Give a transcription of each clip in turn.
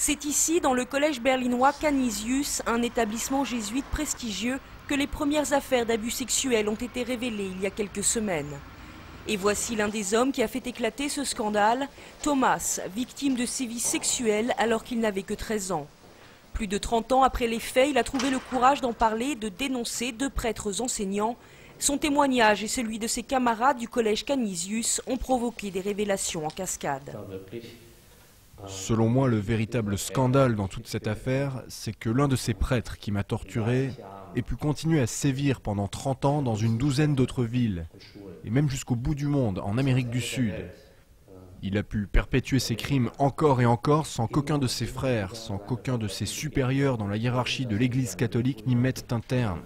C'est ici, dans le collège berlinois Canisius, un établissement jésuite prestigieux, que les premières affaires d'abus sexuels ont été révélées il y a quelques semaines. Et voici l'un des hommes qui a fait éclater ce scandale, Thomas, victime de sévices sexuels alors qu'il n'avait que 13 ans. Plus de 30 ans après les faits, il a trouvé le courage d'en parler, de dénoncer deux prêtres enseignants. Son témoignage et celui de ses camarades du collège Canisius ont provoqué des révélations en cascade. Selon moi, le véritable scandale dans toute cette affaire, c'est que l'un de ces prêtres qui m'a torturé ait pu continuer à sévir pendant 30 ans dans une douzaine d'autres villes, et même jusqu'au bout du monde, en Amérique du Sud. Il a pu perpétuer ses crimes encore et encore sans qu'aucun de ses frères, sans qu'aucun de ses supérieurs dans la hiérarchie de l'Église catholique n'y mette un terme.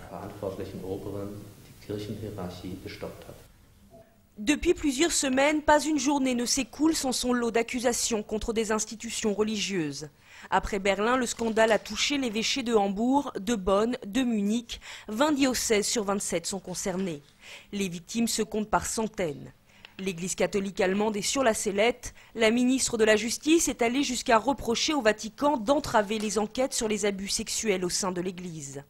Depuis plusieurs semaines, pas une journée ne s'écoule sans son lot d'accusations contre des institutions religieuses. Après Berlin, le scandale a touché l'évêché de Hambourg, de Bonn, de Munich. 20 diocèses sur 27 sont concernés. Les victimes se comptent par centaines. L'Église catholique allemande est sur la sellette. La ministre de la Justice est allée jusqu'à reprocher au Vatican d'entraver les enquêtes sur les abus sexuels au sein de l'Église.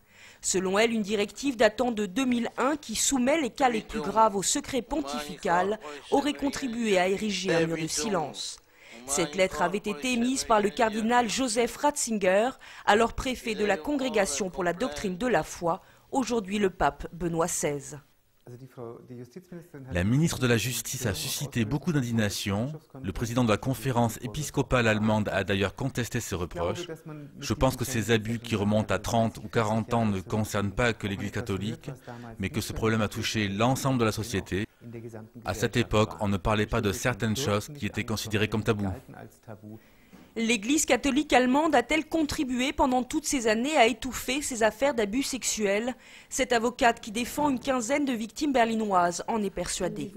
Selon elle, une directive datant de 2001 qui soumet les cas les plus graves au secret pontifical aurait contribué à ériger un mur de silence. Cette lettre avait été émise par le cardinal Joseph Ratzinger, alors préfet de la Congrégation pour la doctrine de la foi, aujourd'hui le pape Benoît XVI. La ministre de la Justice a suscité beaucoup d'indignation. Le président de la conférence épiscopale allemande a d'ailleurs contesté ces reproches. Je pense que ces abus qui remontent à 30 ou 40 ans ne concernent pas que l'Église catholique, mais que ce problème a touché l'ensemble de la société. À cette époque, on ne parlait pas de certaines choses qui étaient considérées comme tabous. L'Église catholique allemande a-t-elle contribué pendant toutes ces années à étouffer ces affaires d'abus sexuels? Cette avocate qui défend une quinzaine de victimes berlinoises en est persuadée.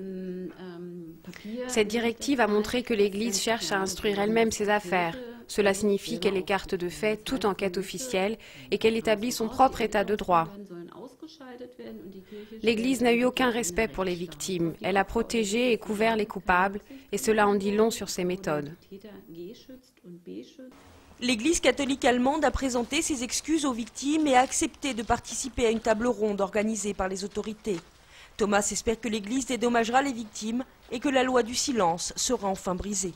Cette directive a montré que l'Église cherche à instruire elle-même ses affaires. Cela signifie qu'elle écarte de fait toute enquête officielle et qu'elle établit son propre état de droit. L'Église n'a eu aucun respect pour les victimes. Elle a protégé et couvert les coupables, et cela en dit long sur ses méthodes. L'Église catholique allemande a présenté ses excuses aux victimes et a accepté de participer à une table ronde organisée par les autorités. Thomas espère que l'Église dédommagera les victimes et que la loi du silence sera enfin brisée.